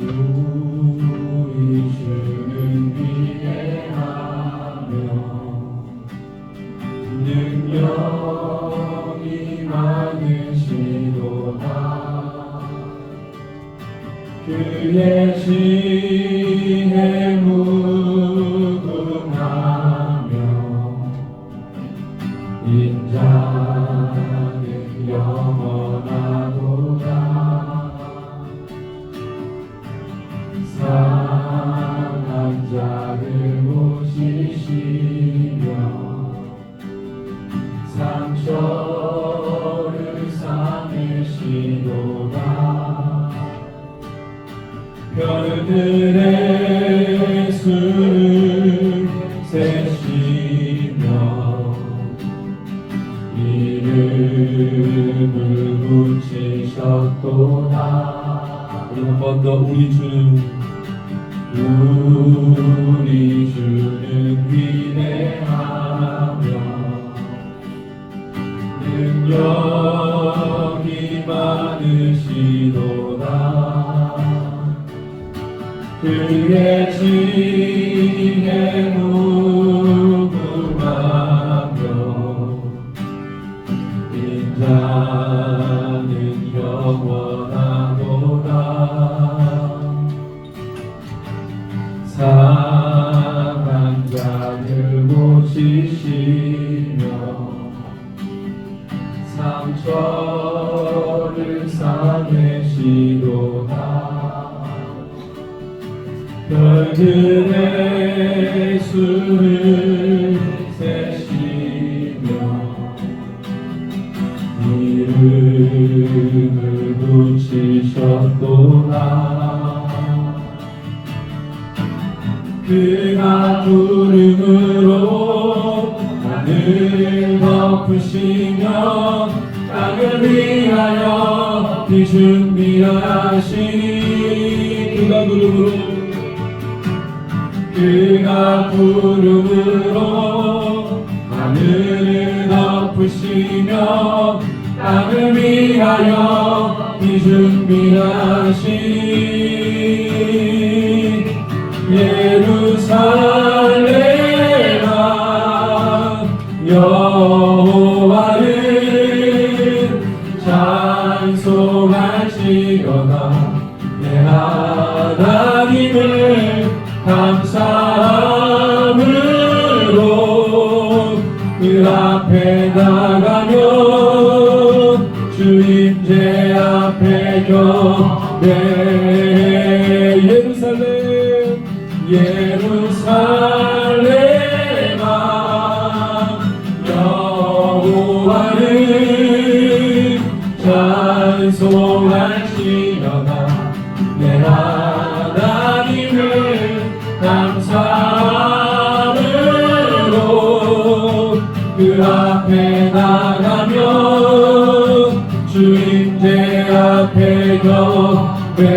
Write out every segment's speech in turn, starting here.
우리 주는 위대하며 능력이 많으시도다. 그의 지혜 무궁하며 인자는 영원하도다. 상한 자를 고치시며 상처를 싸매시도다. 별들의 수를 세시며 이름을 붙이셨도다. 한 번 더 우리 주는 위대하며 능력이 많으시도다. 그의 지혜 무궁하며 인자는 영원하도다. 상한 자를 고치시며 상처를 싸매시도다. 별들의 수를 세시며 이름을 붙이셨도다. 그가 구름으로 하늘을 덮으시며 땅을 위하여 비 준비하시니 그가 구름으로 하늘을 덮으시며 땅을 위하여 비 준비하시니 예루살렘아 여호와를 찬송할지어다. 내 하나님을 감사함으로 그 앞에 나가며 주임제 앞에 경배. 예루살렘아 여호와를 찬송할지어다. 내 하나님을 감사함으로 그 앞에 나가며 주임제 앞에 경배해.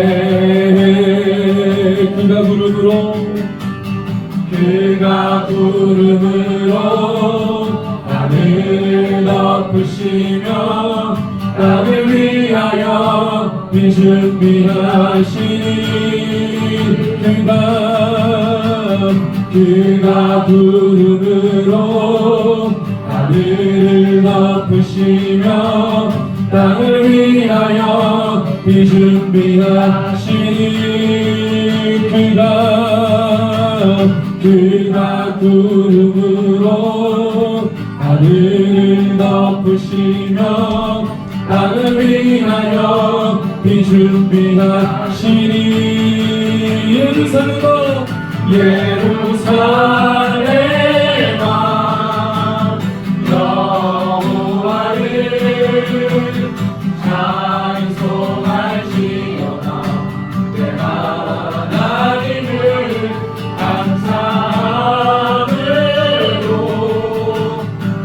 그가 구름으로 하늘을 덮으시며 땅을 위하여 비 준비하시니 그가 구름으로 하늘을 덮으시며 땅을 위하여 비 준비하시니 그가 구름으로 하늘을 덮으시며 땅을 위하여 비 준비하시니 예루살렘아 여호와를 찬송할지어다. 내 하나님을 감사함으로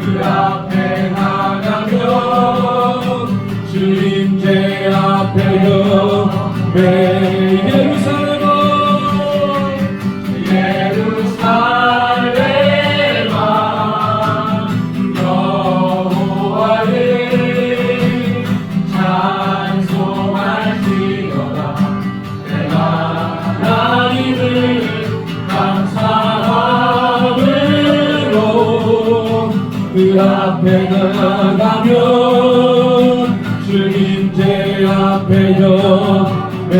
그 앞에 나가며 주임제 앞에 경배. 찬송할지어다. 내가 앞에 나가면 주님제 앞에 경배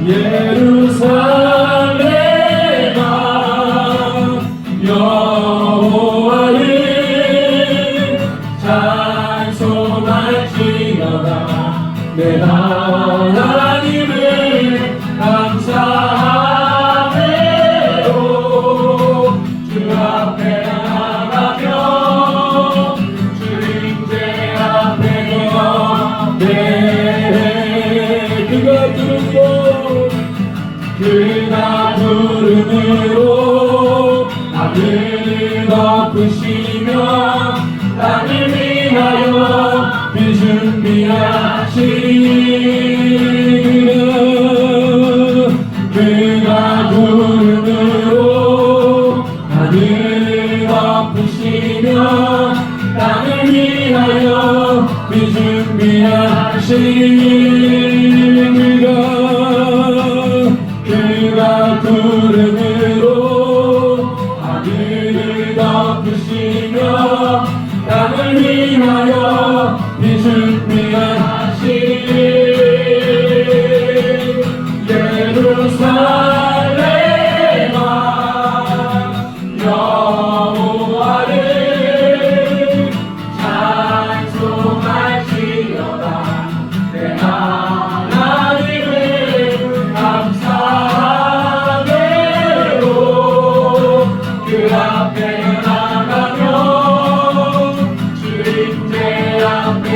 예루살렘아 여호와를 찬송할지어다 내 하나님을 감사하며 주 앞에 나가며 주님제 앞에 경배 그가 부름으로 하늘을 덮으시며 땅을 위하여 비 준비하시리 그가 부름으로 하늘을 덮으시며 땅을 위하여 비 준비하시리 그가 구름으로 하늘을 덮으시며 땅을 위하여 비 준비하시리 예루살렘아 여호와를 찬송할지어다 내 하나님을 그 앞에 나가며 주님제 앞에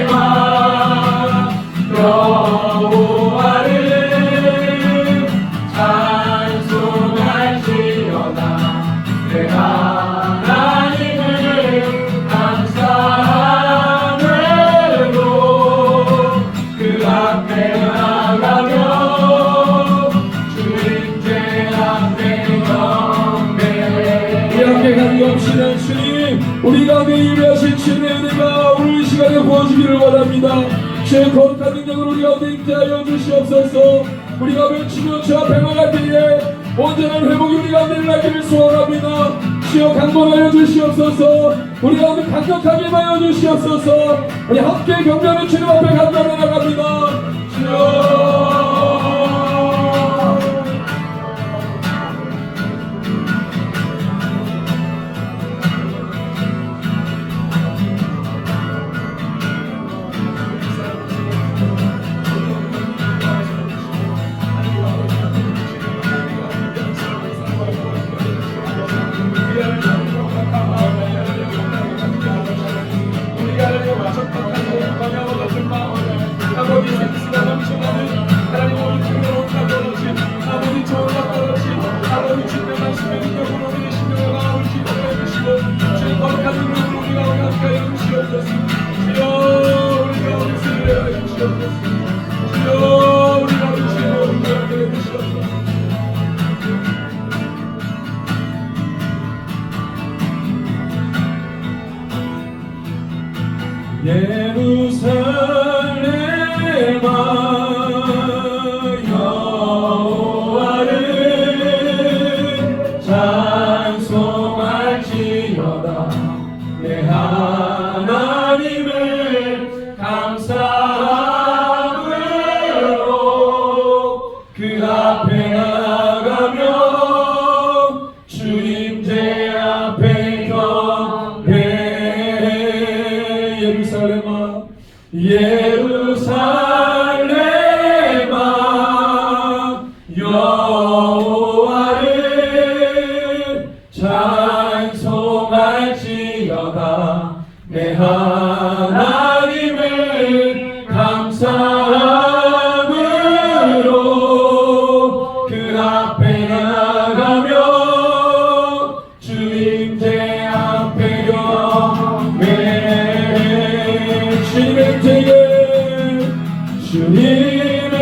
예루살렘아 여호와를 찬송할지어다 내 하나님을 감사하므로 그 앞에 나가며 주님제 앞에 경배 우리 함께 간구합시다. 주님 우리 가운데 임하신 주님의 은혜가 오늘 이 시간에 부어지기를 원합니다. 주의 거룩한 능력을 우리 가운데 임재하여 주시옵소서. 우리 가운데 주여 주 앞에 나갈 때에 온전한 회복이 우리 가운데 일어나기를 소원합니다. 주여 강건하여 주시옵소서. 우리 가운데 강력하게 하여 주시옵소서. 우리 함께 경배하는 주님 앞에 간절히 나갑니다. 주여 예루살렘아 여호와를 찬송할지어다 내 하나님을 감사함으로 그 앞에 나가며 주님제 앞에 경배 예루살렘아 여호와를 찬송할지어다 내 하나님을 감사함으로 그 앞에 나가며 주님제 앞에 경배 주님의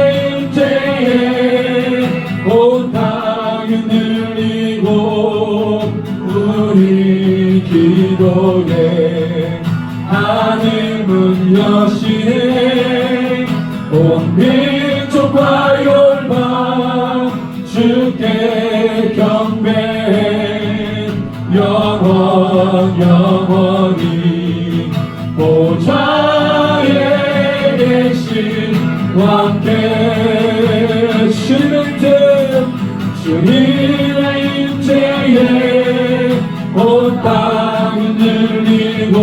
임재에 온 땅이 흔들리고 우리 기도에 하늘 문 여시네 온 주님의 임재에 온 땅이 흔들리고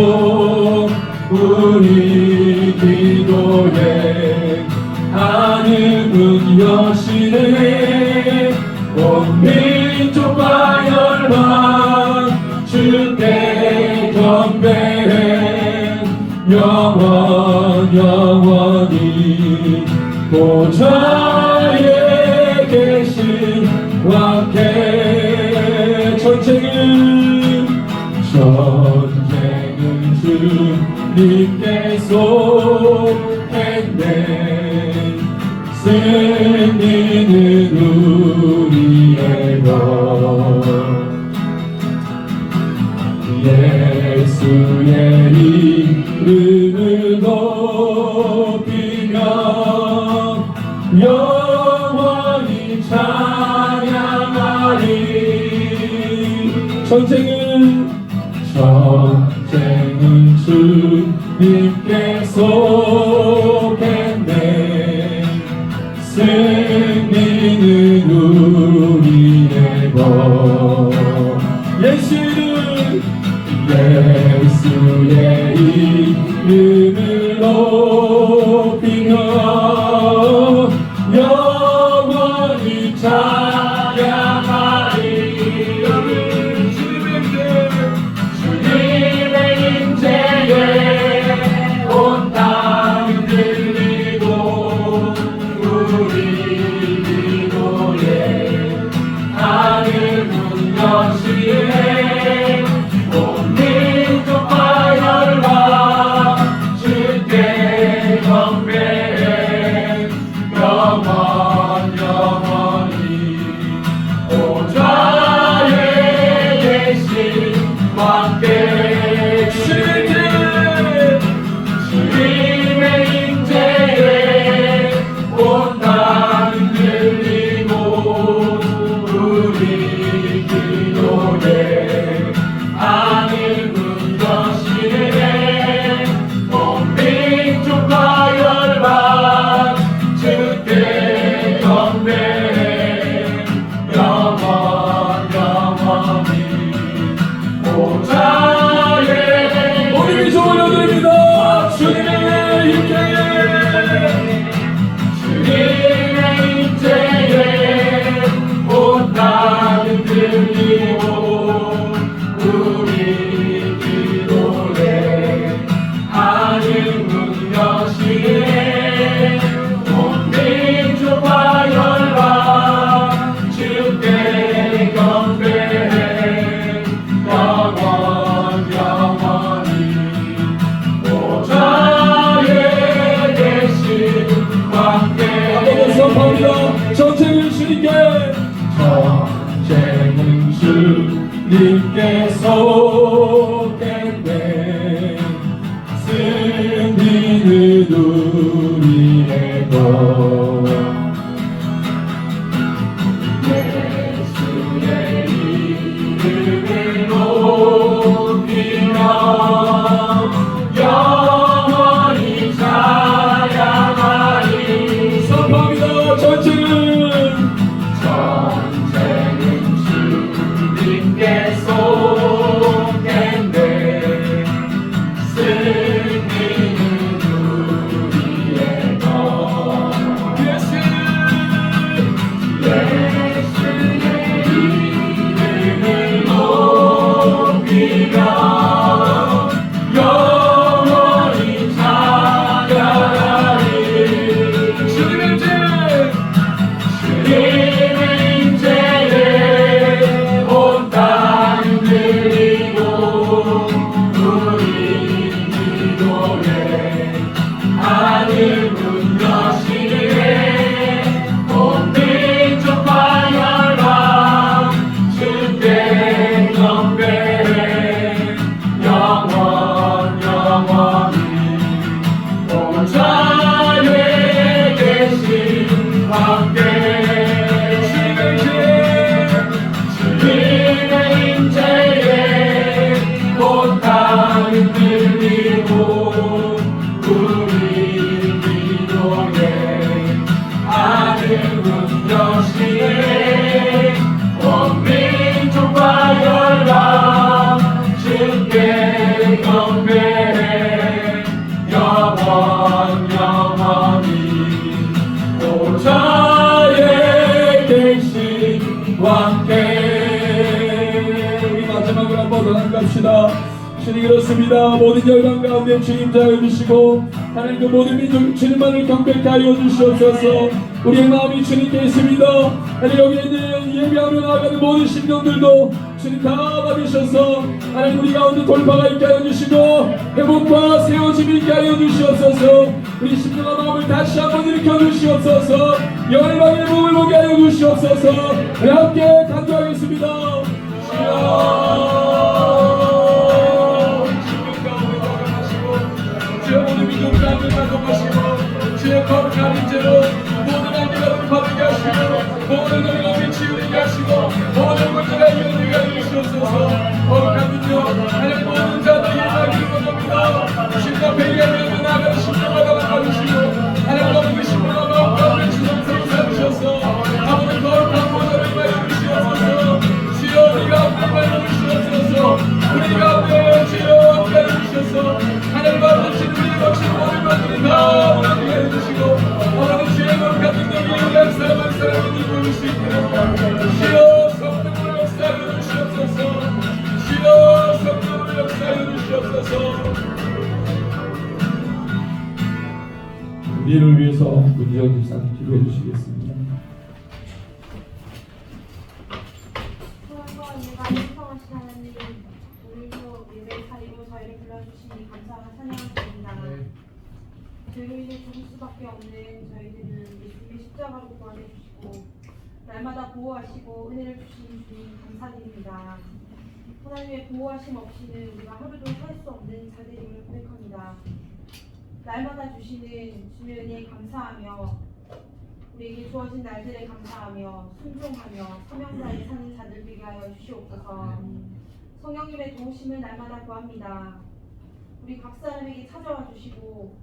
우리 기도에 하늘문 여시네 온 민족과 열방 주께 경배해 영원히 보좌에 계신 왕께 전쟁은 주님께서 했네 승리는 우리의 것 예수의 이름을 높이며 영원히 찬양하리 전쟁은 주님께서 했네 승리는 우리의 것 예수의 이름을 높이며 영원히 찬양하리 주님의 임재에 온 땅이 흔들리고 우리 기도에 하늘 문 여시네 온 민족과 열방 주께 경배해 영원히 보좌에 계신 왕께 주님의 임재에 온 땅이 흔들리고 우리 기도에 하늘 문 여시네 온 민족과 열방 주께 경배해 영원히 보좌에 우리 미소 올려드립니다 주님의 임재에 온 땅이 흔들리고 우리 기도에 하늘 문 여시네 온 민족과 열방 주께 경배해 영원히 보좌에 계신 왕께 한번 선포합니다 전쟁은 주님께 주님께서 했네 승리는 우리의 것 예수의 이름을 높이며 영원히 찬양하리 선포합니다 전쟁은 주님께서 했네 주님과 함께. 우리 마지막으로 한번 더 나갑시다. 주님 그렇습니다. 모든 열방 가운데 주님 자여 주시고 하나님 그 모든 민족 주님만을 경배케 하여 주시옵소서. 우리의 마음이 주님께 있습니다. 하나님 여기 있는 예배하며 나아가는 모든 심령들도 주님 다 받으셔서 하나님 우리 가운데 돌파가 있게 하여 주시고 회복과 세워짐이 있게 하여 주시옵소서. 우리 심령과 마음을 다시 한번 일으켜 주시옵소서. 열방의 몸을 보게 하여 주시옵소서. 우리 함께 간구하겠습니다. 주여 모든 민족 가운데 가동하시고 주의 거룩한 인재로 모든 안개가 파되게 하시고 모든 어려움이 치유되게 하시고 모든 문제가 이겨내게 하시옵소서. 거룩한 민족 하나님 모든 자들이 일하기를 원합니다. 주님과 회개하며 나아가는 심령마다 나가주시고 하나님 너무 심령과 마음 가운데 주성스러운 살으셔서 아무런 거룩한 모습을 마여 주시옵소서. 주여 우리가 함께 마여 주시옵소서. 우리가 함께 주여 함께 하여 주셔서 하나님 아버지 우리의 거친 모든 것들이 다 무너지게 해주시고 어머니 주의 거룩한 능력이 우리 한 사람 한 사람을 이끌어줄 수 있도록 주여 성령으로 역사하여 주시옵소서. 주여 성령으로 역사하여 주시옵소서. 우리를 위해서 문지연 집사님 기도해 주시겠습니다. 죄로 인해 죽을 수밖에 없는 저희들은 예수님의 십자가로 구원해 주시고 날마다 보호하시고 은혜를 주시는 주님 감사드립니다. 하나님의 보호하심 없이는 우리가 하루도 살 수 없는 자들임을 고백합니다. 날마다 주시는 주님의 은혜에 감사하며 우리에게 주어진 날들에 감사하며 순종하며 사명자에 사는 자들 되게 하여 주시옵소서. 성령님의 도우심을 날마다 구합니다. 우리 각 사람에게 찾아와 주시고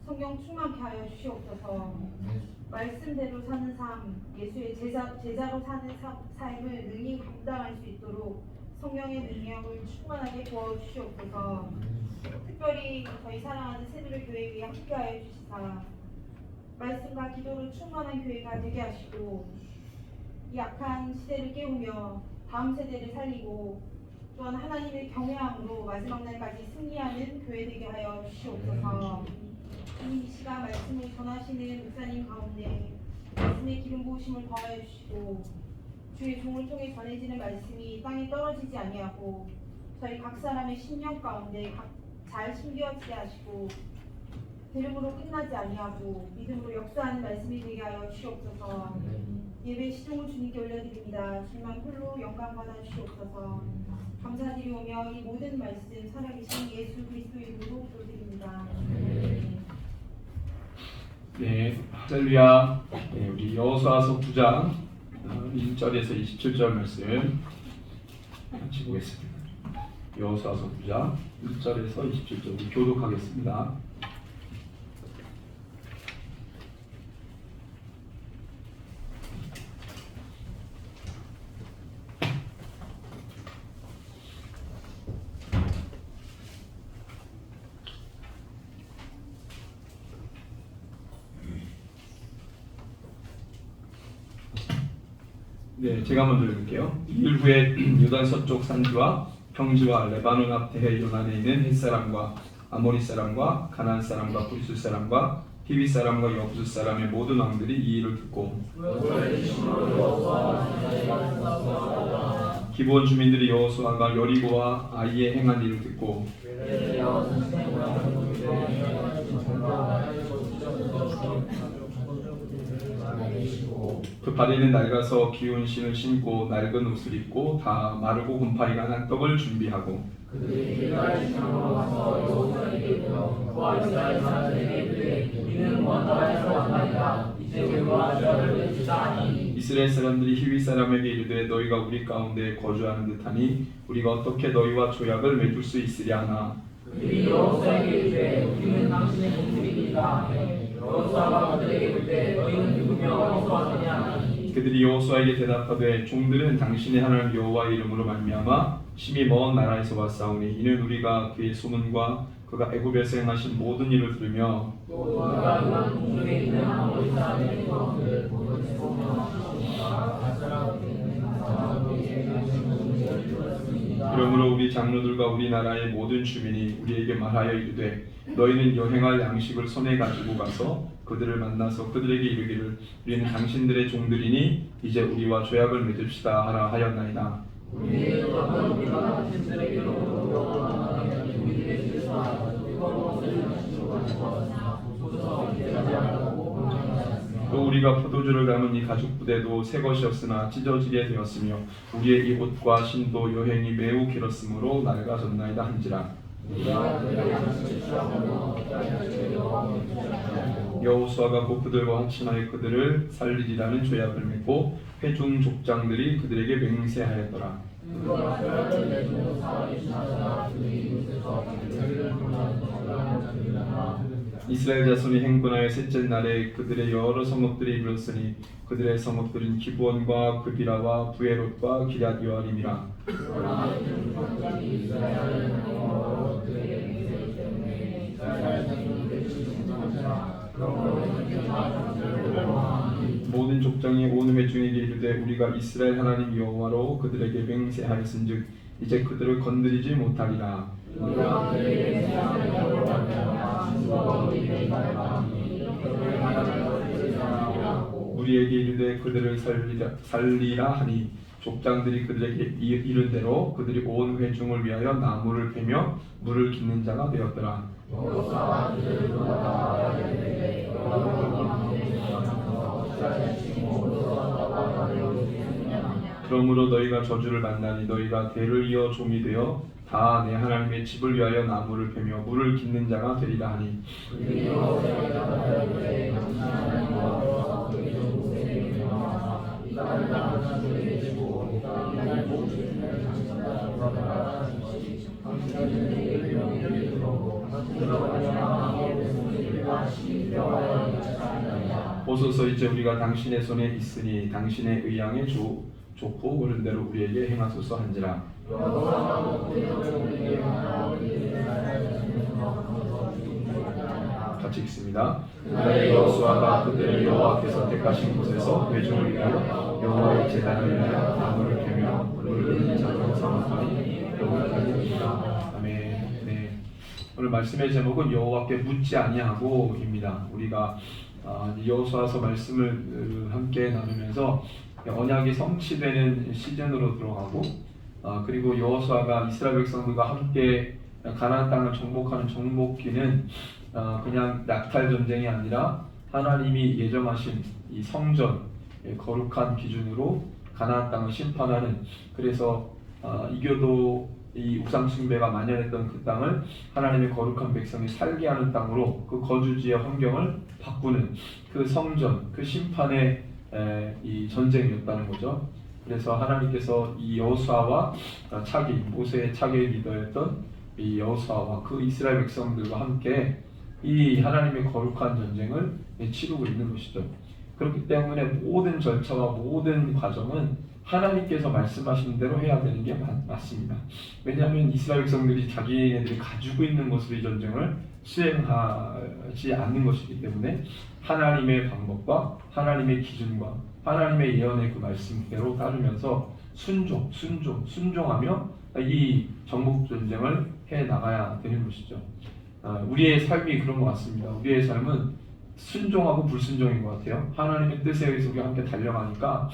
성령 충만케 하여 주시옵소서. 말씀대로 사는 삶, 예수의 제자로 사는 삶을 능히 감당할 수 있도록 성령의 능력을 충만하게 부어 주시옵소서. 특별히 저희 사랑하는 새누리 교회 위에 함께하여 주시사 말씀과 기도로 충만한 교회가 되게 하시고 이 악한 시대를 깨우며 다음 세대를 살리고 또한 하나님의 경외함으로 마지막 날까지 승리하는 교회 되게 하여 주시옵소서. 이 시간 말씀을 전하시는 목사님 가운데 말씀의 기름 부으심을 더하여 주시고 주의 종을 통해 전해지는 말씀이 땅에 떨어지지 아니하고 저희 각 사람의 심령 가운데 잘 심겨지게 하시고 들음으로 끝나지 아니하고 믿음으로 역사하는 말씀이 되게 하여 주시옵소서. 예배 시종을 주님께 올려드립니다. 주님만 홀로 영광 받아 주시옵소서. 감사드리오며 이 모든 말씀 살아계신 예수 그리스도의 이름으로 기도드립니다. 네, 할렐루야. 네, 우리 여호수아서 9장 1절에서 27절 말씀 같이 보겠습니다. 여호수아서 9장 1절에서 27절 우리 교독하겠습니다. 네, 제가 먼저 읽을게요. 이일 후에 유다 서쪽 산지와 평지와 레바논 앞 대해 요난에 있는 헷 사람과 아모리 사람과 가나안 사람과 브리스 사람과 히위 사람과 여부스 사람의 모든 왕들이 이 일을 듣고 기브온 주민들이 여호수아가 여리고와 아이에 행한 일을 듣고 그 발에는 낡아서 기운 신을 신고 낡은 옷을 입고 다 마르고 곰팡이가 난 떡을 준비하고 그들이 길갈의 시장으로 가서 여호수아에게 이르러 그와 이스라엘 사람들에게 이르되 이는 먼 나라에서 왔나이다. 이제 우리와 죄를 맺으사니 이스라엘 사람들이 히위 사람에게 이르되 너희가 우리 가운데 거주하는 듯하니 우리가 어떻게 너희와 조약을 맺을 수 있으랴 하나 그들이 여호수아에게 이르되 우리는 당신의 종들이니까 여호수아가 그들에게 이르되 너희는 누구며 어디서 왔느냐 그들이 여호수아에게 대답하되 종들은 당신의 하나님 여호와의 이름으로 말미암아 심히 먼 나라에서 왔사오니 이는 우리가 그의 소문과 그가 애굽에서 행하신 모든 일을 들으며 또 그가 그런 동중에 있는 아모리 사람의 왕들을 보고 그러므로 우리 장로들과 우리나라의 모든 주민이 우리에게 말하여 이르되 너희는 여행할 양식을 손에 가지고 가서 그들을 만나서 그들에게 이르기를 우리는 당신들의 종들이니 이제 우리와 조약을 맺읍시다 하라 하였나이다. 또 우리가 포도주를 담은 이 가죽 부대도 새 것이었으나 찢어지게 되었으며 우리의 이 옷과 신도 여행이 매우 길었으므로 낡아졌나이다 한지라. 여호수아가 고프들과 합심하여 그들을 살리리라는 조약을 맺고 회중 족장들이 그들에게 맹세하였더라. 이스라엘 자손이 행군하여 셋째 날에 그들의 여러 성읍들이 이르렀으니 그들의 성읍들은 기브온과 그비라와 부에롯과 기럇 요아림이라. 모든 족장이 온 회중에게 이르되 우리가 이스라엘 하나님 여호와로 그들에게 맹세하였은즉 이제 그들을 건드리지 못하리라. 우리에게 이르되 그들을 살리라 하니 족장들이 그들에게 이른 대로 그들이 온 회중을 위하여 나무를 베며 물을 깃는 자가 되었더라. 그러므로 너희가 저주를 만나니 너희가 대를 이어 종이 되어 다 내 하나님의 집을 위하여 나무를 베며 물을 깃는 자가 되리라 하니 보소서 이제 우리가 당신의 손에 있으니 당신의 의향에 좋고 옳은 대로 우리에게 행하소서 한지라. 같이 읽습니다. 그날에 여호수아가 그들을 여호와께서 택하신 곳에서 회중을 위하여 여호와의 제단을 위하여 나무를 베며 물을 깃는 자로 삼았더니 여호와까지 이르니라. 아멘. 네. 오늘 말씀의 제목은 여호와께 묻지 아니하고입니다. 우리가 여호수아서 말씀을 함께 나누면서 언약이 성취되는 시즌으로 들어가고 그리고 여호수아가 이스라엘 백성들과 함께 가나안 땅을 정복하는 정복기는 그냥 약탈 전쟁이 아니라 하나님이 예정하신 이 성전 거룩한 기준으로 가나안 땅을 심판하는, 그래서 이교도 이 우상 숭배가 만연했던 그 땅을 하나님의 거룩한 백성이 살게 하는 땅으로 그 거주지의 환경을 바꾸는 그 성전, 그 심판의 이 전쟁이었다는 거죠. 그래서 하나님께서 이 여호수아와 모세의 차기 리더였던 이 여호수아와 그 이스라엘 백성들과 함께 이 하나님의 거룩한 전쟁을 치르고 있는 것이죠. 그렇기 때문에 모든 절차와 모든 과정은 하나님께서 말씀하신 대로 해야 되는 게 맞습니다. 왜냐하면 이스라엘 백성들이 자기네들이 가지고 있는 것으로 이 전쟁을 수행하지 않는 것이기 때문에 하나님의 방법과 하나님의 기준과 하나님의 예언의 그 말씀대로 따르면서 순종하며 이 정복 전쟁을 해 나가야 되는 것이죠. 우리의 삶이 그런 것 같습니다. 우리의 삶은 순종하고 불순종인 것 같아요. 하나님의 뜻에 의해서 우리가 함께 달려가니까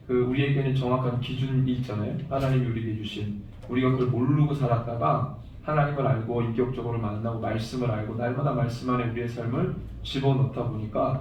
우리에게는 정확한 기준이 있잖아요. 하나님이 우리에게 주신, 우리가 그걸 모르고 살았다가 하나님을 알고 인격적으로 만나고 말씀을 알고 날마다 말씀 안에 우리의 삶을 집어넣다 보니까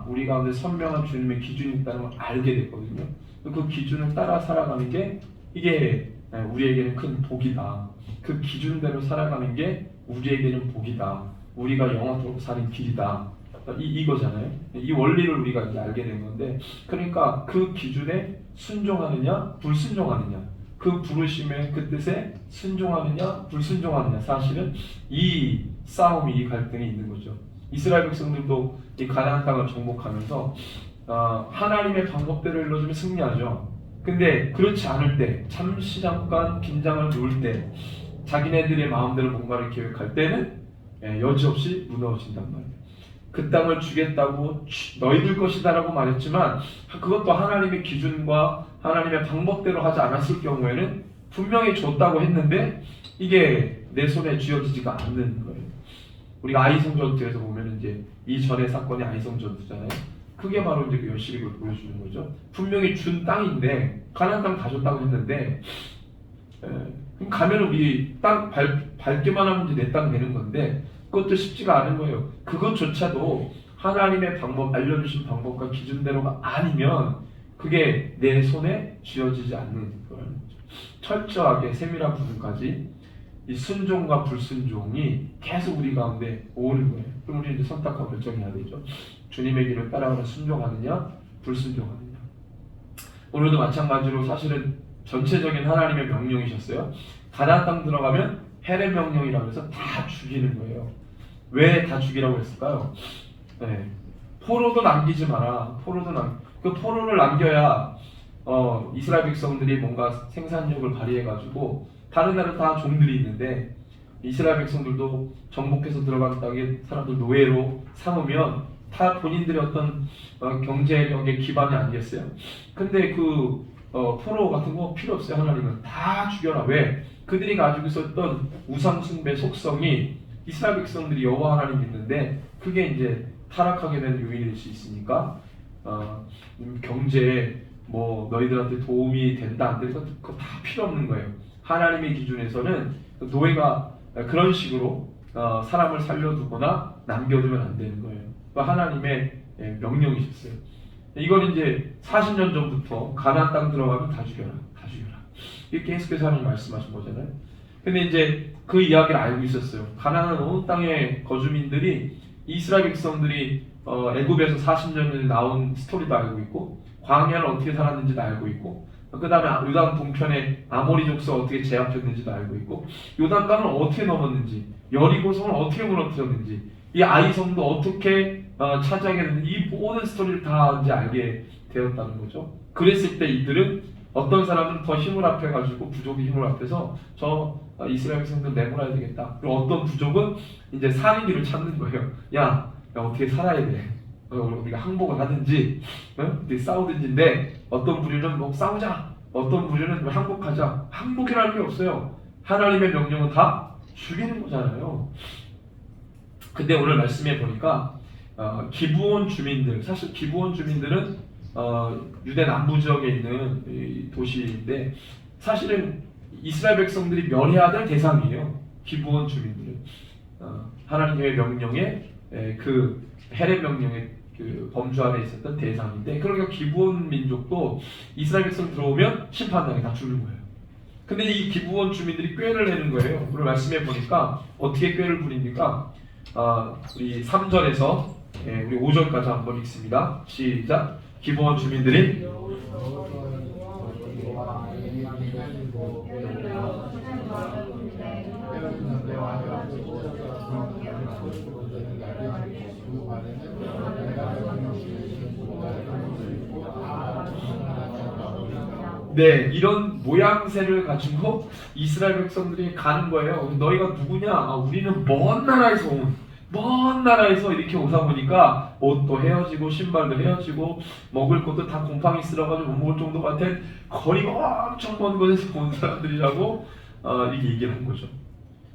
우리 가운데 선명한 주님의 기준이 있다는 걸 알게 됐거든요. 그 기준을 따라 살아가는 게 이게 우리에게는 큰 복이다. 그 기준대로 살아가는 게 우리에게는 복이다. 우리가 영원토록 사는 길이다. 이거잖아요. 이 원리를 우리가 이제 알게 된 건데, 그러니까 그 기준에 순종하느냐 불순종하느냐, 그 부르심의 그 뜻에 순종하느냐 불순종하느냐, 사실은 이 싸움이, 이 갈등이 있는 거죠. 이스라엘 백성들도 이 가나안 땅을 정복하면서 하나님의 방법대로 일러주면 승리하죠. 근데 그렇지 않을 때, 잠깐 긴장을 놓을 때, 자기네들의 마음대로 뭔가를 계획할 때는 여지없이 무너진단 말이에요. 그 땅을 주겠다고 너희들 것이다라고 말했지만 그것도 하나님의 기준과 하나님의 방법대로 하지 않았을 경우에는 분명히 줬다고 했는데 이게 내 손에 쥐어지지가 않는 거예요. 우리가 아이성 전투에서 보면 이제 이 전의 사건이 아이성 전투잖아요. 그게 바로 이제 그 여시릭을 보여주는 거죠. 분명히 준 땅인데 가나안 땅 다 줬다고 했는데 그럼 가면 우리 땅 밟기만 하면 이제 내 땅 되는 건데 그것도 쉽지가 않은 거예요. 그것조차도 하나님의 방법, 알려주신 방법과 기준대로가 아니면 그게 내 손에 쥐어지지 않는 거라는 거죠. 철저하게 세밀한 부분까지 이 순종과 불순종이 계속 우리 가운데 오는 거예요. 그럼 우리 이제 선택하고 결정해야 되죠. 주님의 길을 따라가는 순종하느냐, 불순종하느냐. 오늘도 마찬가지로 사실은 전체적인 하나님의 명령이셨어요. 가나안 땅 들어가면 헬의 명령이라면서 다 죽이는 거예요. 왜 다 죽이라고 했을까요? 네. 포로도 남기지 마라. 그 포로를 남겨야 이스라엘 백성들이 뭔가 생산력을 발휘해가지고 다른 나라 다 종들이 있는데 이스라엘 백성들도 정복해서 들어간 땅에 사람들 노예로 삼으면 다 본인들의 어떤 경제력의 기반이 아니겠어요? 근데 그 포로 같은 거 필요 없어요. 하나님은 다 죽여라. 왜? 그들이 가지고 있었던 우상숭배 속성이 이스라엘 백성들이 여호와 하나님 믿는데 그게 이제 타락하게 된 요인일 수 있으니까 경제에 뭐 너희들한테 도움이 된다 안 된다 그거 다 필요 없는 거예요. 하나님의 기준에서는 노예가 그런 식으로 사람을 살려두거나 남겨두면 안 되는 거예요. 하나님의 명령이셨어요. 이걸 이제 40년 전부터 가나안 땅 들어가면 다 죽여라, 다 죽여라. 이렇게 계속해서 하나님 말씀하신 거잖아요. 근데 이제 그 이야기를 알고 있었어요. 가나안 어느 땅의 거주민들이 이스라엘 백성들이 애굽에서 40년 전에 나온 스토리도 알고 있고 광야를 어떻게 살았는지도 알고 있고 그 다음에 요단 동편에 아모리 족속 어떻게 제압했는지도 알고 있고 요단강을 어떻게 넘었는지 여리고성을 어떻게 무너뜨렸는지 이 아이성도 어떻게 차지하게 됐는지 이 모든 스토리를 다 이제 알게 되었다는 거죠. 그랬을 때 이들은 어떤 사람은 더 힘을 합해가지고 부족의 힘을 합해서 저 이스라엘 백성들 내몰아야 되겠다. 그리고 어떤 부족은 이제 사는 길을 찾는 거예요. 야 어떻게 살아야 돼. 우리가 항복을 하든지 싸우든지인데 어떤 부류는 뭐 싸우자, 어떤 부류는 뭐 항복하자. 항복이라는 게 없어요. 하나님의 명령은 다 죽이는 거잖아요. 근데 오늘 말씀해 보니까 기브온 주민들, 사실 기브온 주민들은 유대 남부 지역에 있는 이 도시인데 사실은 이스라엘 백성들이 멸해야 될 대상이에요. 기브온 주민들은 하나님의 명령에 그 헬의 명령에 그 범주 안에 있었던 대상인데 그러니까 기브온 민족도 이스라엘 백성 들어오면 심판당에 다 죽는 거예요. 근데 이 기브온 주민들이 꾀를 내는 거예요. 오늘 말씀해 보니까 어떻게 꾀를 부립니까? 우리 3절에서 우리 5절까지 한번 읽습니다. 시작. 기브온 주민들이 네, 이런 모양새를 가지고 이스라엘 백성들이 가는 거예요. 너희가 누구냐? 우리는 먼 나라에서 이렇게 오다 보니까 옷도 헤어지고 신발도 헤어지고 먹을 것도 다 곰팡이 쓸어가지고 못 먹을 정도 같은 거리가 엄청 먼 곳에서 온 사람들이라고 이렇게 얘기를 한 거죠.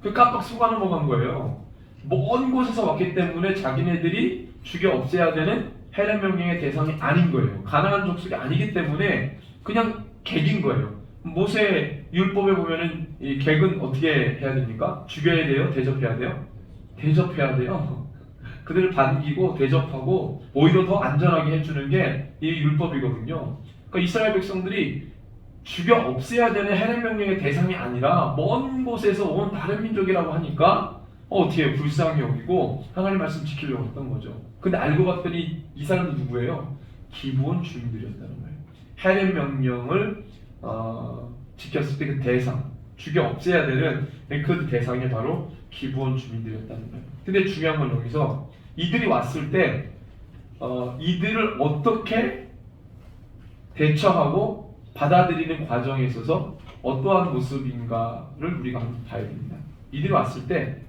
그 깜빡 속아 넘어간 거예요. 먼 곳에서 왔기 때문에 자기네들이 죽여 없애야 되는 헬의 명령의 대상이 아닌 거예요. 가나안 족속이 아니기 때문에 그냥 객인 거예요. 모세 율법에 보면은 이 객은 어떻게 해야 됩니까? 죽여야 돼요? 대접해야 돼요? 대접해야 돼요. 그들을 반기고 대접하고 오히려 더 안전하게 해주는 게 이 율법이거든요. 그러니까 이스라엘 백성들이 죽여 없애야 되는 헬의 명령의 대상이 아니라 먼 곳에서 온 다른 민족이라고 하니까 어떻게 해요? 불쌍히 여기고 하나님 말씀 지키려고 했던 거죠. 근데 알고 봤더니 이 사람은 누구예요? 기브온 주민들이었다는 거예요. 헬의 명령을 지켰을 때 그 대상, 죽여 없애야 되는 그 대상이 바로 기브온 주민들이었다는 거예요. 근데 중요한 건 여기서 이들이 왔을 때 이들을 어떻게 대처하고 받아들이는 과정에 있어서 어떠한 모습인가를 우리가 한번 봐야 됩니다. 이들이 왔을 때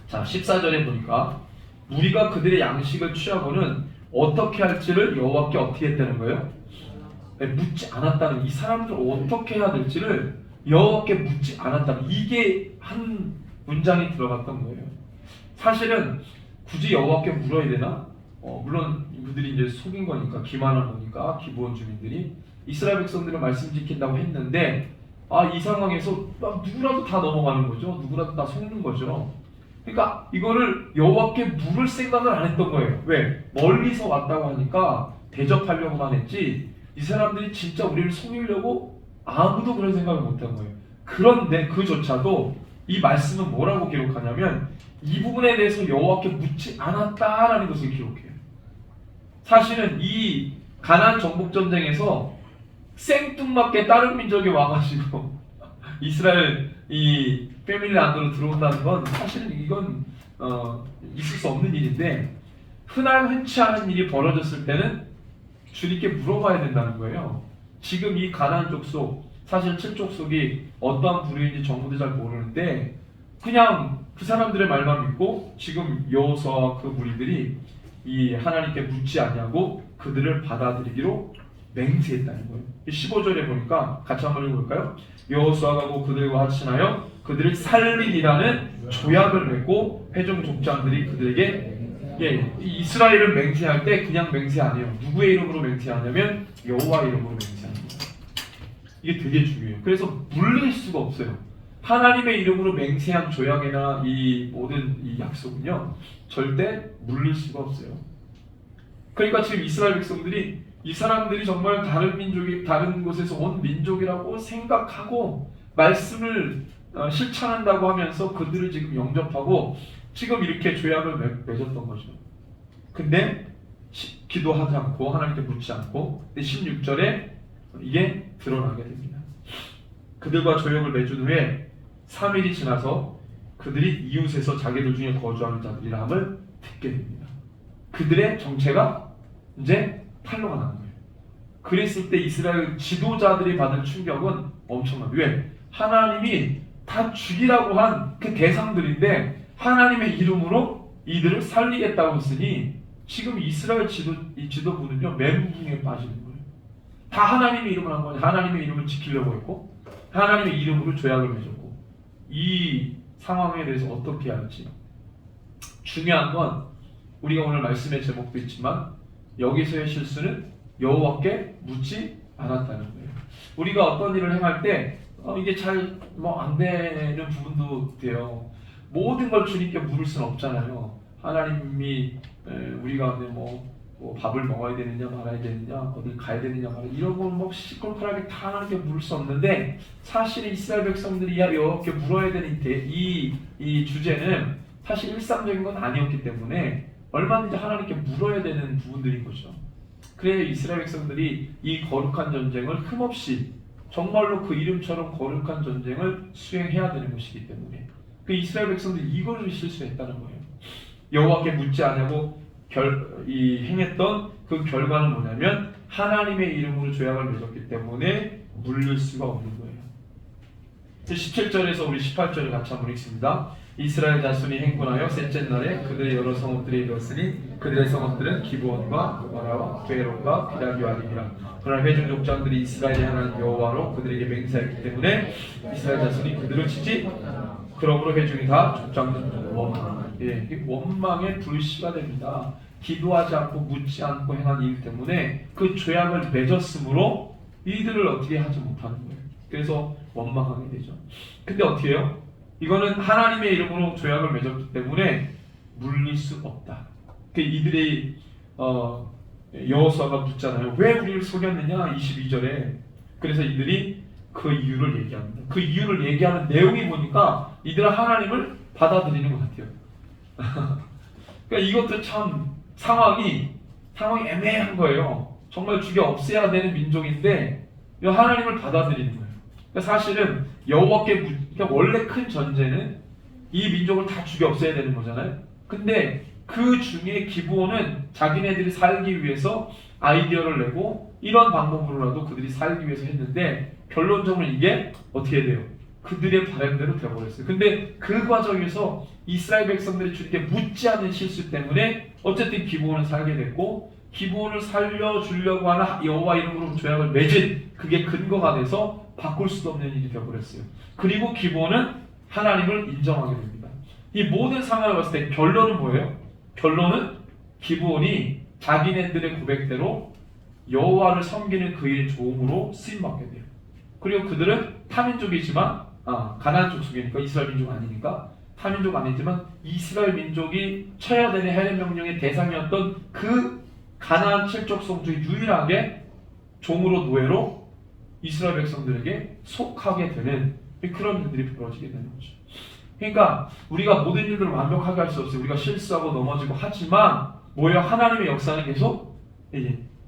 자 14절에 보니까 우리가 그들의 양식을 취하고는 어떻게 할지를 여호와께 어떻게 했다는 거예요? 묻지 않았다는 이 사람들 어떻게 해야 될지를 여호와께 묻지 않았다면 이게 한 문장이 들어갔던 거예요. 사실은 굳이 여호와께 물어야 되나? 물론 그들이 이제 속인 거니까, 기만한 거니까 기브온 주민들이 이스라엘 백성들은 말씀 지킨다고 했는데 이 상황에서 누구라도 다 넘어가는 거죠. 누구라도 다 속는 거죠. 그러니까 이거를 여호와께 물을 생각을 안 했던 거예요. 왜? 멀리서 왔다고 하니까 대접하려고만 했지 이 사람들이 진짜 우리를 속이려고 아무도 그런 생각을 못한 거예요. 그런데 그조차도 이 말씀은 뭐라고 기록하냐면 이 부분에 대해서 여호와께 묻지 않았다라는 것을 기록해요. 사실은 이 가나안 정복 전쟁에서 생뚱맞게 다른 민족이 와가지고 이스라엘 이 패밀리 안으로 들어온다는 건 사실은 이건 있을 수 없는 일인데 흔치 않은 일이 벌어졌을 때는 주님께 물어봐야 된다는 거예요. 지금 이 가나안 족속, 사실 7족속이 어떠한 부류인지 정부도 잘 모르는데 그냥 그 사람들의 말만 믿고 지금 여호수아와 그 무리들이 이 하나님께 묻지 않냐고 그들을 받아들이기로 맹세했다는 거예요. 15절에 보니까 같이 한번 읽어볼까요? 여호수아가 고 그들과 합친하여 그들을 살리리라는 조약을 맺고 회중 족장들이 그들에게 이스라엘을 맹세할 때 그냥 맹세 안 해요. 누구의 이름으로 맹세하냐면 여호와 이름으로 맹세합니다. 이게 되게 중요해요. 그래서 물릴 수가 없어요. 하나님의 이름으로 맹세한 조약이나 이 모든 이 약속은요 절대 물릴 수가 없어요. 그러니까 지금 이스라엘 백성들이 이 사람들이 정말 다른 민족이 다른 곳에서 온 민족이라고 생각하고 말씀을 실천한다고 하면서 그들을 지금 영접하고 지금 이렇게 조약을 맺었던 거죠. 근데 기도하지 않고 하나님께 묻지 않고 16절에 이게 드러나게 됩니다. 그들과 조약을 맺은 후에 3일이 지나서 그들이 이웃에서 자기들 중에 거주하는 자들이라함을 듣게 됩니다. 그들의 정체가 이제 탄로가 나는 거예요. 그랬을 때 이스라엘 지도자들이 받은 충격은 엄청나요. 왜? 하나님이 다 죽이라고 한 그 대상들인데 하나님의 이름으로 이들을 살리겠다고 했으니 지금 이스라엘 지도부는요 멘붕에 빠지는 거예요. 다 하나님의 이름을 한 거예요. 하나님의 이름을 지키려고 했고 하나님의 이름으로 조약을 맺었고 이 상황에 대해서 어떻게 할지 중요한 건 우리가 오늘 말씀의 제목도 있지만 여기서의 실수는 여호와께 묻지 않았다는 거예요. 우리가 어떤 일을 행할 때 이게 잘 안 되는 부분도 돼요. 모든 걸 주님께 물을 수는 없잖아요. 하나님이 우리 가운데 뭐 밥을 먹어야 되느냐 말아야 되느냐 어디 가야 되느냐 말아야 이런 걸 시끌cur하게 다 하나님께 물을 수 없는데 사실 이스라엘 백성들이 여호와께 물어야 되는 이 주제는 사실 일상적인 건 아니었기 때문에 얼마든지 하나님께 물어야 되는 부분들인 거죠. 그래야 이스라엘 백성들이 이 거룩한 전쟁을 흠없이 정말로 그 이름처럼 거룩한 전쟁을 수행해야 되는 것이기 때문에 그 이스라엘 백성들이 이거를 실수했다는 거예요. 여호와께 묻지 않냐고 행했던 그 결과는 뭐냐면 하나님의 이름으로 조약을 맺었기 때문에 물릴 수가 없는 거예요. 17절에서 우리 18절을 같이 한번 읽습니다. 이스라엘 자손이 행군하여 셋째 날에 그들의 여러 성읍들에 이르렀으니 그들의 성읍들은 기브온과 마라와 베에롯과 비라기와 아니니라. 그러나 회중 족장들이 이스라엘의 하나님 여호와로 그들에게 맹세했기 때문에 이스라엘 자손이 그들을 치지 그러므로 회중이 다 족장들 원망의 불씨가 됩니다. 기도하지 않고 묻지 않고 행한 일 때문에 그 죄악을 맺었으므로 이들을 어떻게 하지 못하는 거예요. 그래서 원망하게 되죠. 근데 어떻게 해요? 이거는 하나님의 이름으로 조약을 맺었기 때문에 물릴 수 없다. 이들이 여호수아가 묻잖아요. 왜 우리를 속였느냐? 22절에. 그래서 이들이 그 이유를 얘기합니다. 그 이유를 얘기하는 내용이 보니까 이들은 하나님을 받아들이는 것 같아요. 그러니까 이것도 참 상황이 애매한 거예요. 정말 죽여 없애야 되는 민족인데 하나님을 받아들이는 거예요. 그러니까 사실은 그러니까 원래 큰 전제는 이 민족을 다 죽여 없애야 되는 거잖아요. 근데 그 중에 기브온은 자기네들이 살기 위해서 아이디어를 내고 이런 방법으로라도 그들이 살기 위해서 했는데 결론적으로 이게 어떻게 돼요? 그들의 바람대로 되어버렸어요. 근데 그 과정에서 이스라엘 백성들이 주님께 묻지 않는 실수 때문에 어쨌든 기브온은 살게 됐고 기브온을 살려주려고 하는 여호와 이름으로 조약을 맺은 그게 근거가 돼서 바꿀 수도 없는 일이 되어버렸어요. 그리고 기브온은 하나님을 인정하게 됩니다. 이 모든 상황을 봤을 때 결론은 뭐예요? 결론은 기브온이 자기네들의 고백대로 여호와를 섬기는 그의 종으로 쓰임받게 돼요. 그리고 그들은 타민족이지만 가나안 족속이니까 이스라엘 민족 아니니까 타민족 아니지만 이스라엘 민족이 쳐야 되는 해례 명령의 대상이었던 그 가나안 7족속 중에 유일하게 종으로 노예로 이스라엘 백성들에게 속하게 되는 그런 일들이 벌어지게 되는 거죠. 그러니까 우리가 모든 일들을 완벽하게 할 수 없어요. 우리가 실수하고 넘어지고 하지만 뭐예요? 하나님의 역사는 계속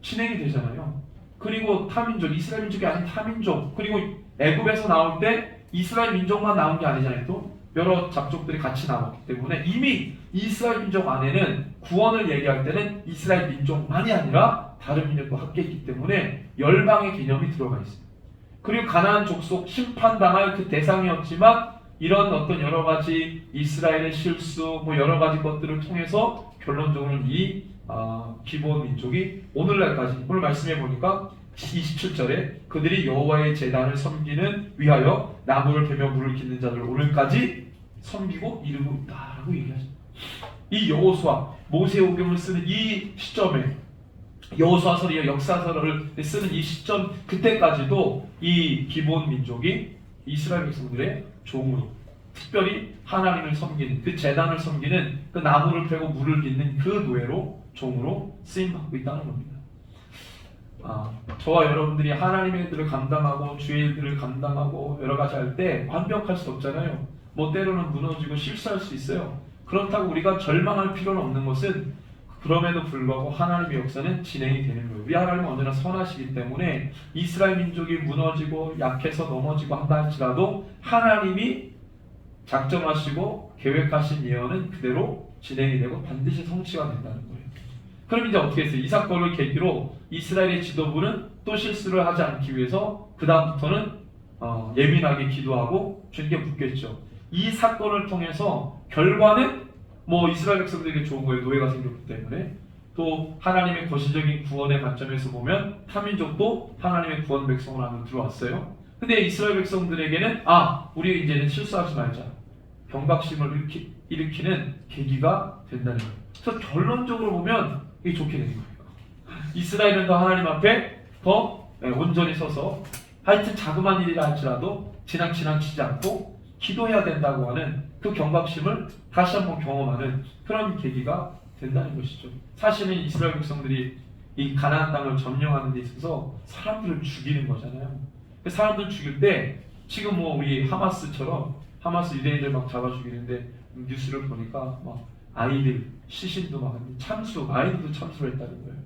진행이 되잖아요. 그리고 타민족, 이스라엘 민족이 아닌 타민족, 그리고 애굽에서 나올 때 이스라엘 민족만 나온 게 아니잖아요. 또 여러 잡족들이 같이 나왔기 때문에 이미 이스라엘 민족 안에는 구원을 얘기할 때는 이스라엘 민족만이 아니라 다른 민족도 함께 있기 때문에 열방의 개념이 들어가 있어요. 그리고 가나안 족속 심판당할 그 대상이었지만 이런 어떤 여러 가지 이스라엘의 실수, 뭐 여러 가지 것들을 통해서 결론적으로는 이 기브온 민족이 오늘날까지 오늘 말씀해 보니까 27절에 그들이 여호와의 제단을 섬기는 위하여 나무를 베며 물을 깃는 자들을 오늘까지 섬기고 이루고 있다라고 얘기하죠. 이 여호수아 모세오경을 쓰는 이 시점에 여호수아설이요 역사설을 쓰는 이 시점 그때까지도 이 기브온 민족이 이스라엘 백성들의 종으로 특별히 하나님을 섬기는 그 제단을 섬기는 그 나무를 패고 물을 빚는 그 노예로 종으로 쓰임받고 있다는 겁니다. 저와 여러분들이 하나님의 일들을 감당하고 주의 일들을 감당하고 여러 가지 할 때 완벽할 수 없잖아요. 뭐 때로는 무너지고 실수할 수 있어요. 그렇다고 우리가 절망할 필요는 없는 것은 그럼에도 불구하고 하나님의 역사는 진행이 되는 거예요. 우리 하나님은 언제나 선하시기 때문에 이스라엘 민족이 무너지고 약해서 넘어지고 한다 할지라도 하나님이 작정하시고 계획하신 예언은 그대로 진행이 되고 반드시 성취가 된다는 거예요. 그럼 이제 어떻게 했어요? 이 사건을 계기로 이스라엘의 지도부는 또 실수를 하지 않기 위해서 그 다음부터는 예민하게 기도하고 주님께 묻겠죠. 이 사건을 통해서 결과는 뭐 이스라엘 백성들에게 좋은 거예요. 노예가 생겼기 때문에. 또 하나님의 거시적인 구원의 관점에서 보면 타민족도 하나님의 구원 백성을 하면 들어왔어요. 근데 이스라엘 백성들에게는 우리 이제는 실수하지 말자. 경각심을 일으키는 계기가 된다는 거예요. 그래서 결론적으로 보면 이게 좋게 되는 거예요. 이스라엘은 더 하나님 앞에 더 온전히 서서 하여튼 자그마한 일이라 할지라도 지나치지 않고 기도해야 된다고 하는 그 경각심을 다시 한번 경험하는 그런 계기가 된다는 것이죠. 사실은 이스라엘 백성들이 이 가나안 땅을 점령하는 데 있어서 사람들을 죽이는 거잖아요. 사람들 죽일 때 지금 뭐 우리 하마스처럼 하마스 유대인들 막 잡아 죽이는데 뉴스를 보니까 막 아이들 시신도 막 아이들도 참수를 했다는 거예요.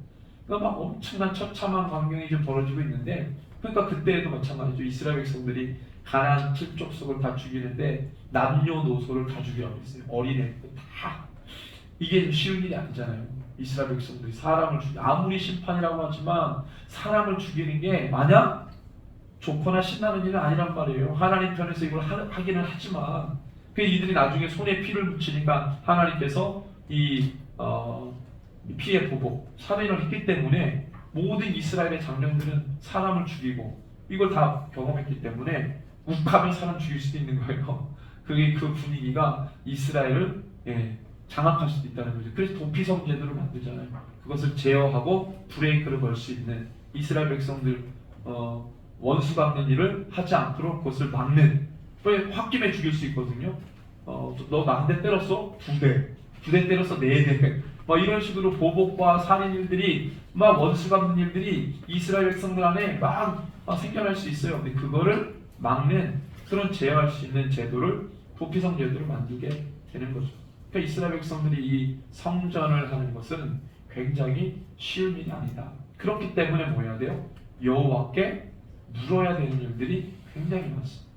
그러니까 막 엄청난 처참한 광경이 좀 벌어지고 있는데 그러니까 그때에도 마찬가지죠. 이스라엘 백성들이 가나안 7족속을 다 죽이는데 남녀노소를 다 죽이라고 했어요. 어린애도 다. 이게 좀 쉬운 일이 아니잖아요. 이스라엘 백성들이 사람을 아무리 심판이라고 하지만 사람을 죽이는 게 마냥 좋거나 신나는 일은 아니란 말이에요. 하나님 편에서 이걸 하기는 하지만 이들이 나중에 손에 피를 묻히니까 하나님께서 이 피의 보복, 살인을 했기 때문에 모든 이스라엘의 장령들은 사람을 죽이고 이걸 다 경험했기 때문에 욱하면 사람 죽일 수도 있는 거예요. 그게 그 분위기가 이스라엘을 장악할 수도 있다는 거죠. 그래서 도피성 제도를 만들잖아요. 그것을 제어하고 브레이크를 걸 수 있는 이스라엘 백성들 원수 갚는 일을 하지 않도록 그것을 막는. 왜 홧김에 죽일 수 있거든요. 너 나 한 대 때렸어? 2대 때렸어? 4대. 막 이런 식으로 보복과 살인 일들이 막 원수 갚는 일들이 이스라엘 백성들 안에 막 생겨날 수 있어요. 근데 그거를 막는 그런 제어할 수 있는 제도를 도피성 제도를 만들게 되는 거죠. 그러니까 이스라엘 백성들이 이 성전을 하는 것은 굉장히 쉬운 일이 아니다. 그렇기 때문에 뭐 해야 돼요? 여호와께 물어야 되는 일들이 굉장히 많습니다.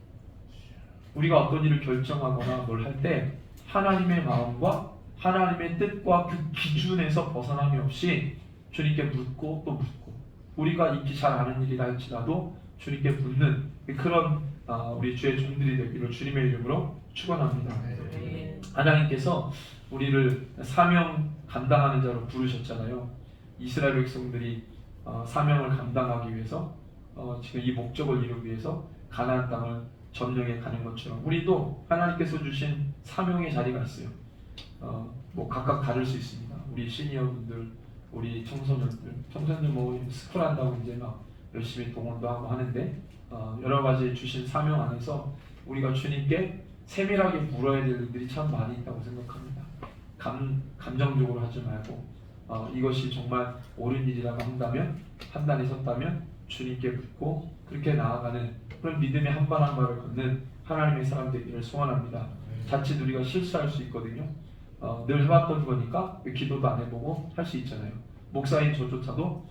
우리가 어떤 일을 결정하거나 뭘 할 때 하나님의 마음과 하나님의 뜻과 그 기준에서 벗어남이 없이 주님께 묻고 또 묻고 우리가 익히 잘 아는 일이라 할지라도 주님께 묻는 그런 우리 주의 종들이 되기를 주님의 이름으로 축원합니다. 하나님께서 우리를 사명 감당하는 자로 부르셨잖아요. 이스라엘 백성들이 사명을 감당하기 위해서 지금 이 목적을 이루기 위해서 가나안 땅을 점령해 가는 것처럼 우리도 하나님께서 주신 사명의 자리가 있어요. 뭐 각각 다를 수 있습니다. 우리 시니어분들, 우리 청소년들 뭐 스쿨한다고 이제 막 열심히 동원도 하고 하는데 여러 가지 주신 사명 안에서 우리가 주님께 세밀하게 물어야 될 일들이 참 많이 있다고 생각합니다. 감정적으로 하지 말고 이것이 정말 옳은 일이라고 한다면, 판단이 섰다면 주님께 묻고 그렇게 나아가는 그런 믿음의 한 발 한 발을 걷는 하나님의 사람 되기를 소원합니다. 자칫 우리가 실수할 수 있거든요. 늘 해왔던 거니까 기도도 안 해보고 할 수 있잖아요. 목사인 저조차도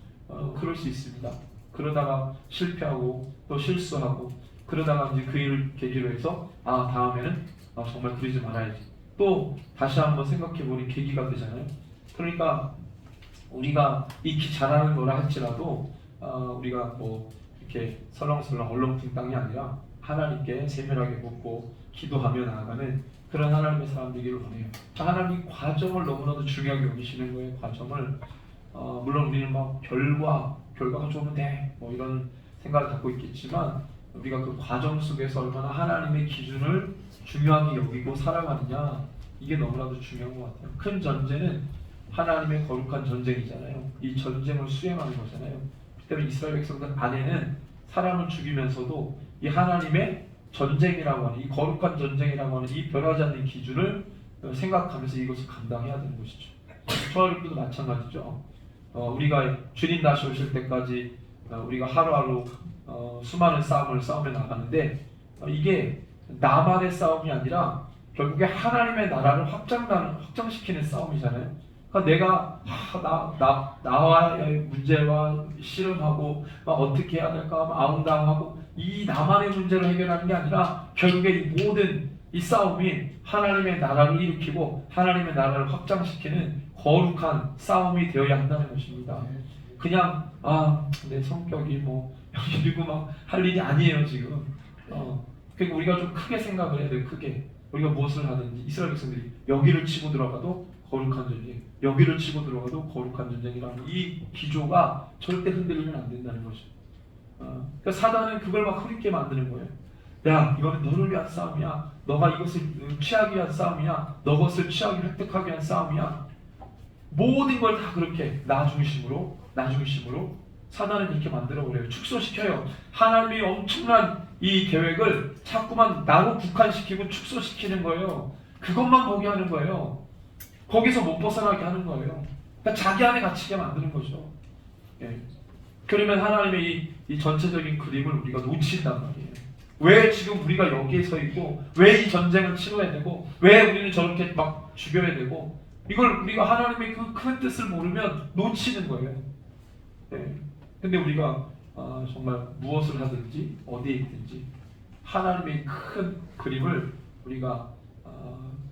그럴 수 있습니다. 그러다가 실패하고 또 실수하고 그러다가 이제 그 일을 계기로 해서 다음에는 정말 그러지 말아야지. 또 다시 한번 생각해보는 계기가 되잖아요. 그러니까 우리가 익히 잘하는 거라 할지라도 우리가 뭐 이렇게 설렁설렁 얼렁뚱땅이 아니라 하나님께 세밀하게 묻고 기도하며 나아가는 그런 하나님의 사람 되기를 원해요. 하나님 과정을 너무나도 중요하게 여기시는 거예요. 과정을 물론 우리는 막 결과가 좋으면 돼 뭐 이런 생각을 갖고 있겠지만 우리가 그 과정 속에서 얼마나 하나님의 기준을 중요하게 여기고 살아가느냐 이게 너무나도 중요한 것 같아요. 큰 전제는 하나님의 거룩한 전쟁이잖아요. 이 전쟁을 수행하는 거잖아요. 그때는 이스라엘 백성들 안에는 사람을 죽이면서도 이 하나님의 전쟁이라고 하는 이 거룩한 전쟁이라고 하는 이 변하지 않는 기준을 생각하면서 이것을 감당해야 되는 것이죠. 저와 여러분도 마찬가지죠. 우리가 주님 다시 오실 때까지 우리가 하루하루 수많은 싸움을 싸우며 나가는데 이게 나만의 싸움이 아니라 결국에 하나님의 나라를 확장시키는 싸움이잖아요. 그러니까 내가 나와의 문제와 씨름하고 막 어떻게 해야 될까 아웅다웅하고 이 나만의 문제를 해결하는 게 아니라 결국에 이 모든 이 싸움이 하나님의 나라를 일으키고 하나님의 나라를 확장시키는 거룩한 싸움이 되어야 한다는 것입니다. 그냥 내 성격이 뭐 이러고 막 할 일이 아니에요 지금. 그러니까 우리가 좀 크게 생각을 해야 돼요. 크게 우리가 무엇을 하든지 이스라엘 백성들이 여기를 치고 들어가도 거룩한 전쟁, 여기를 치고 들어가도 거룩한 전쟁이라는 이 기조가 절대 흔들리면 안 된다는 거죠. 그러니까 사단은 그걸 막 흐릿게 만드는 거예요. 야, 이거는 너를 위한 싸움이야. 너가 이것을 취하기 위한 싸움이야. 너것을 취하기 획득하기 위한 싸움이야. 모든 걸 다 그렇게 나 중심으로 사단은 그렇게 만들어버려요. 축소시켜요. 하나님이 엄청난 이 계획을 자꾸만 나로 국한시키고 축소시키는 거예요. 그것만 보게 하는 거예요. 거기서 못 벗어나게 하는 거예요. 그러니까 자기 안에 갇히게 만드는 거죠. 예. 그러면 하나님의 이 전체적인 그림을 우리가 놓친단 말이에요. 왜 지금 우리가 여기에 서 있고 왜 이 전쟁을 치러야 되고 왜 우리는 저렇게 막 죽여야 되고 이걸 우리가 하나님의 그 큰 뜻을 모르면 놓치는 거예요. 네. 근데 우리가 정말 무엇을 하든지 어디에 있든지 하나님의 큰 그림을 우리가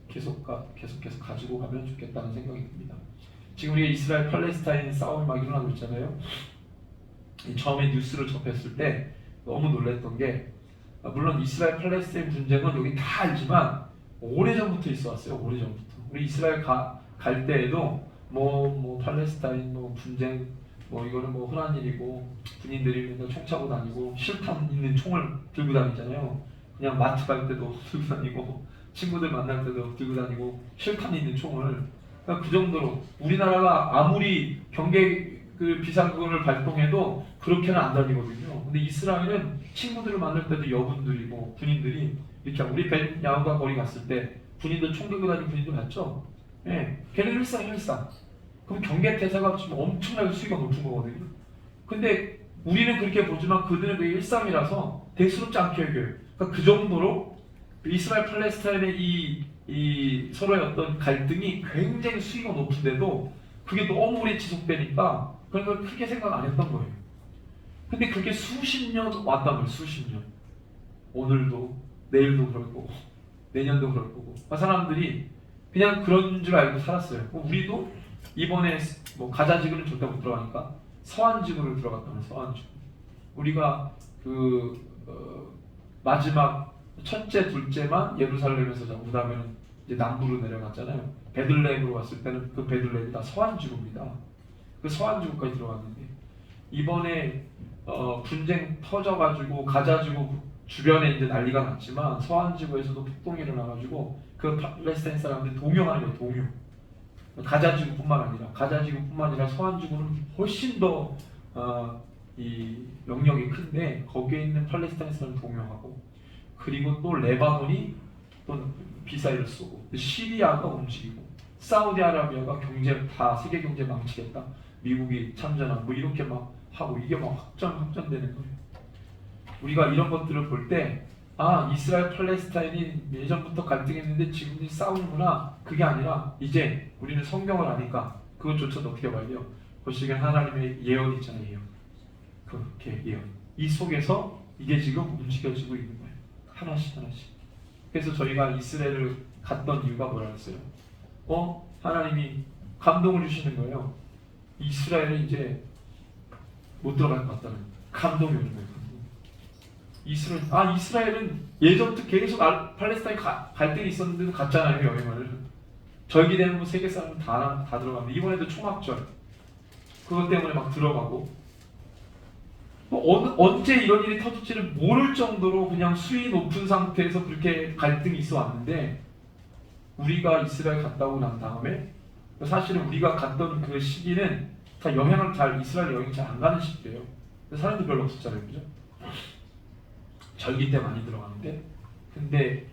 계속해서 가지고 가면 좋겠다는 생각이 듭니다. 지금 우리가 이스라엘 팔레스타인 싸움이 막 일어나고 있잖아요. 처음에 뉴스를 접했을 때 너무 놀랐던 게 물론 이스라엘 팔레스타인 분쟁은 여기 다 알지만 오래전부터 있어 왔어요. 오래전부터. 우리 이스라엘 갈 때에도 뭐 팔레스타인 분쟁 이거는 흔한 일이고 군인들이 맨날 총 차고 다니고 실탄 있는 총을 들고 다니잖아요. 그냥 마트 갈 때도 들고 다니고 친구들 만날 때도 들고 다니고 실탄 있는 총을 그러니까 그 정도로 우리나라가 아무리 경계 비상구를 발동해도 그렇게는 안 다니거든요. 근데 이스라엘은 친구들을 만날 때도 여군들이 군인들이 이렇게 우리 벤 야후가 거리 갔을 때 군인들 총 들고 다니는 군인들 봤죠? 예, 걔는 일상. 그럼 경계대사가 지금 엄청나게 수위가 높은 거거든요. 근데 우리는 그렇게 보지만 그들은 그게 일상이라서 대수롭지 않게 여겨요. 그러니까 그 정도로 이스라엘 팔레스타인의 이 서로의 어떤 갈등이 굉장히 수위가 높은데도 그게 너무 오래 지속되니까 그런 걸 크게 생각 안 했던 거예요. 근데 그게 수십 년 왔단 말이에요. 수십 년. 오늘도 내일도 그럴 거고 내년도 그럴 거고 사람들이 그냥 그런 줄 알고 살았어요. 우리도 이번에 가자 지구는 절대 못 들어가니까 서안 지구를 들어갔다면 서안 지구. 우리가 마지막 첫째, 둘째만 예루살렘에서 자고 그다음에는 이제 남부로 내려갔잖아요. 베들레헴으로 갔을 때는 그 베들레헴이 다 서안 지구입니다. 그 서안 지구까지 들어갔는데 이번에 분쟁 터져가지고 가자 지구 주변에 이제 난리가 났지만 서한 지구에서도 폭동이 일어나가지고 그 팔레스타인 사람들이 동요하는 거예요. 동요. 가자 지구뿐만 아니라 서한 지구는 훨씬 더 이 영역이 큰데 거기에 있는 팔레스타인 사람 동요하고, 그리고 또 레바논이 또 미사일을 쏘고, 시리아가 움직이고, 사우디아라비아가 경제 다 세계 경제 망치겠다, 미국이 참전하고 뭐 이렇게 막 하고, 이게 막 확전되는 거예요. 우리가 이런 것들을 볼 때 이스라엘 팔레스타인이 예전부터 갈등했는데 지금 싸우는구나. 그게 아니라 이제 우리는 성경을 아니까 그것조차도 어떻게 봐야 돼요? 보시기엔 하나님의 예언이 있잖아요. 예언. 그렇게 예언. 이 속에서 이게 지금 움직여지고 있는 거예요. 하나씩. 그래서 저희가 이스라엘을 갔던 이유가 뭐라 했어요? 하나님이 감동을 주시는 거예요. 이스라엘은 이제 못 들어갈 것 같다는 감동이 오는 거예요. 이스라엘은 예전부터 계속 팔레스타인 갈등이 있었는데도 갔잖아요. 여행을. 절기되는 거 세계 사람 다 들어가는데 이번에도 총학절 그것 때문에 막 들어가고, 언제 이런 일이 터질지를 모를 정도로 그냥 수위 높은 상태에서 그렇게 갈등이 있어 왔는데, 우리가 이스라엘 갔다 오고 난 다음에 사실은 우리가 갔던 그 시기는 다 이스라엘 여행 잘 안 가는 시기예요. 사람도 별로 없었잖아요. 그죠? 절기 때 많이 들어가는데, 근데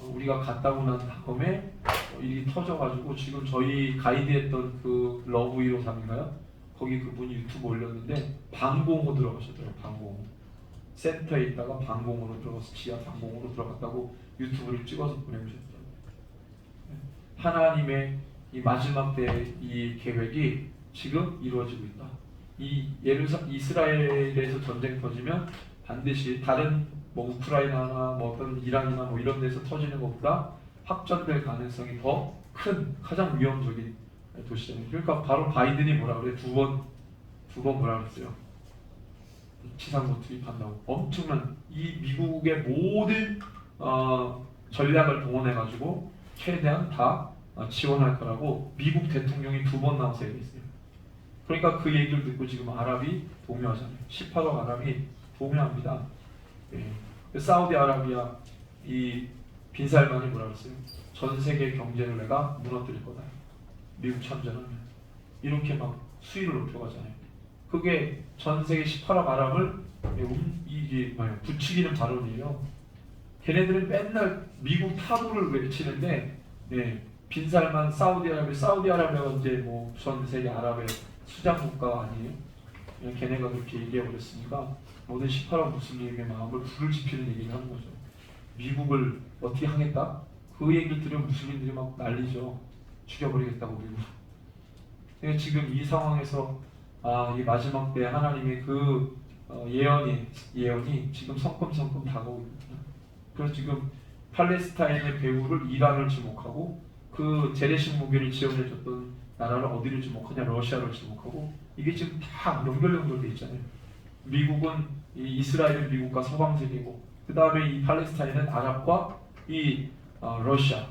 우리가 갔다 오고 난 다음에 일이 터져가지고 지금 저희 가이드했던 그 러브 153인가요? 거기 그분이 유튜브 올렸는데 방공호 들어가셨더라고요. 방공호. 센터에 있다가 방공호로 들어가서 지하 방공호로 들어갔다고 유튜브를 찍어서 보내주셨더라고요. 하나님의 이 마지막 때 이 계획이 지금 이루어지고 있다. 이스라엘에서 전쟁 터지면 반드시 다른 우크라이나나 어떤 이란이나 이런 데서 터지는 것보다 확전될 가능성이 더 큰 가장 위험적인 도시잖아요. 그러니까 바로 바이든이 뭐라 그래? 두 번 뭐라 그랬어요? 지상군 투입한다고. 엄청난 이 미국의 모든 전략을 동원해가지고 최대한 다 지원할 거라고 미국 대통령이 2번 나와서 얘기했어요. 그러니까 그 얘기를 듣고 지금 아랍이 동요하잖아요. 18억 아랍이 동요합니다. 사우디아라비아 이 빈살만이 뭐라 그랬어요? 전 세계 경제를 내가 무너뜨릴 거다. 미국 참전하면. 이렇게 막 수위를 높여가잖아요. 그게 전 세계 18억 아랍을 부추기는 발언이에요. 걔네들은 맨날 미국 타도를 외치는데, 빈살만 사우디아라비아가 이제 전 세계 아랍의 수장 국가가 아니에요. 걔네가 그렇게 얘기해버렸으니까 모든 18억 무슬림의 마음을 불을 지피는 얘기를 하는 거죠. 미국을 어떻게 하겠다? 그 얘기를 들으면 무슬림들이 막 난리죠. 죽여버리겠다고 미국. 그러니까 지금 이 상황에서 이 마지막 때 하나님의 그 예언이 지금 성큼성큼 다가오고 있습니다. 그래서 지금 팔레스타인의 배후를 이란을 지목하고, 그 재래식 무기를 지원해줬던 나라를 어디를 지목하냐? 러시아를 지목하고, 이게 지금 다 연결돼 있잖아요. 미국은 이스라엘은 미국과 서방 세계고, 그 다음에 이 팔레스타인은 아랍과 이 러시아,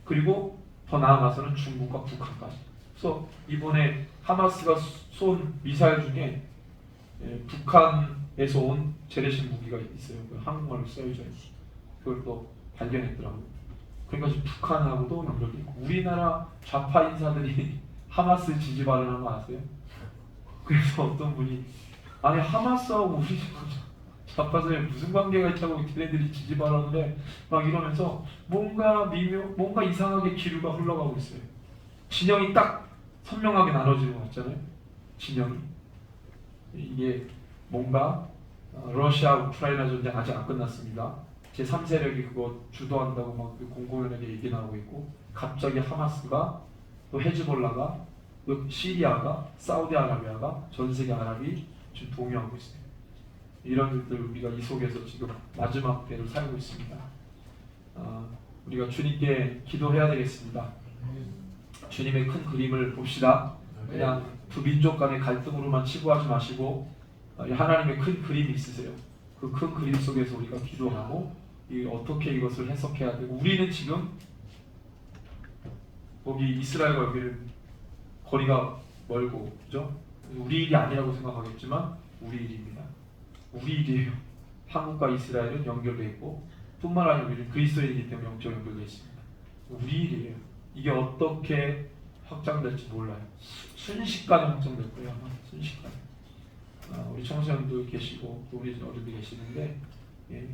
그리고 더 나아가서는 중국과 북한까지. 그래서 이번에 하마스가 쏜 미사일 중에 북한에서 온 재래식 무기가 있어요. 한국말로 써져 있어요. 그걸 또 발견했더라고요. 그러니까 지금 북한하고도 연결돼 있고, 우리나라 좌파 인사들이 하마스 지지 발언한 거 아세요? 그래서 어떤 분이 하마스하고 우리 좌파사에 무슨 관계가 있다고 걔네들이 지지 발언을 해? 막 이러면서 뭔가 이상하게 기류가 흘러가고 있어요. 진영이 딱 선명하게 나눠지는 것 같잖아요. 진영이. 이게 뭔가 러시아 우크라이나 전쟁 아직 안 끝났습니다. 제3세력이 그거 주도한다고 막 공공연하게 얘기 나오고 있고, 갑자기 하마스가 또 헤즈볼라가 또 시리아가 사우디아라비아가 전 세계 아랍이 지금 동요하고 있어요. 이런 일들 우리가 이 속에서 지금 마지막 때를 살고 있습니다. 우리가 주님께 기도해야 되겠습니다. 주님의 큰 그림을 봅시다. 그냥 두 민족 간의 갈등으로만 치부하지 마시고 하나님의 큰 그림이 있으세요. 그 큰 그림 속에서 우리가 기도하고 어떻게 이것을 해석해야 되고, 우리는 지금 거기 이스라엘과 여기는 거리가 멀고, 그죠? 우리 일이 아니라고 생각하겠지만 우리 일입니다. 우리 일이에요. 한국과 이스라엘은 연결되어 있고 뿐만 아니라 우리는 그리스도인이기 때문에 영적으로 연결되어 있습니다. 우리 일이에요. 이게 어떻게 확장될지 몰라요. 순식간에 확장될 거예요. 아마 순식간에. 우리 청소년도 계시고 또 우리 어른도 계시는데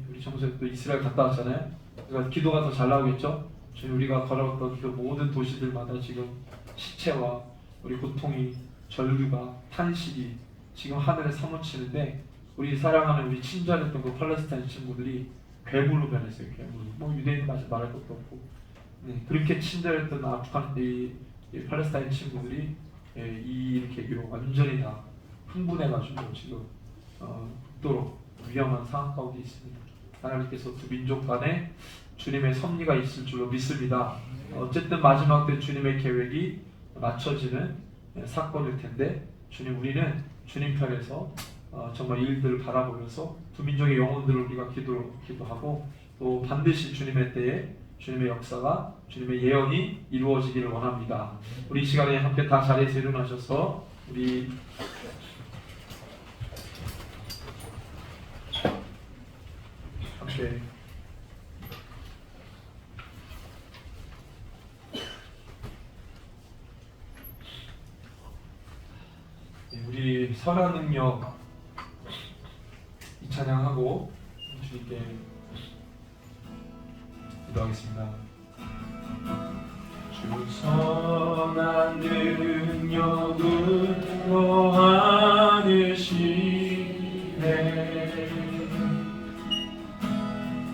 우리 청소년도 이스라엘 갔다 왔잖아요. 그러니까 기도가 더 잘 나오겠죠. 우리가 걸어갔던 그 모든 도시들마다 지금 시체와 우리 고통이, 절규가, 탄식이 지금 하늘에 사무치는데, 우리 사랑하는 우리 친절했던 그 팔레스타인 친구들이 괴물로 변했어요. 괴물로. 뭐 유대인 말할 것도 없고. 그렇게 친절했던 아프간 이 팔레스타인 친구들이 이 계기로 완전히 다 흥분해가지고 지금 극도로 위험한 상황 가운데 있습니다. 하나님께서 두 민족 간에 주님의 섭리가 있을 줄로 믿습니다. 어쨌든 마지막 때 주님의 계획이 맞춰지는 사건일 텐데, 우리는 주님 편에서 정말 이 일들을 바라보면서 두 민족의 영혼들을 우리가 기도하고, 또 반드시 주님의 때에 주님의 역사가, 주님의 예언이 이루어지기를 원합니다. 우리 이 시간에 함께 다 자리에서 일어나셔서 우리 함께 우리 선한 능력 이 찬양하고 주님께 기도하겠습니다. 주 선한 능력으로 하시네,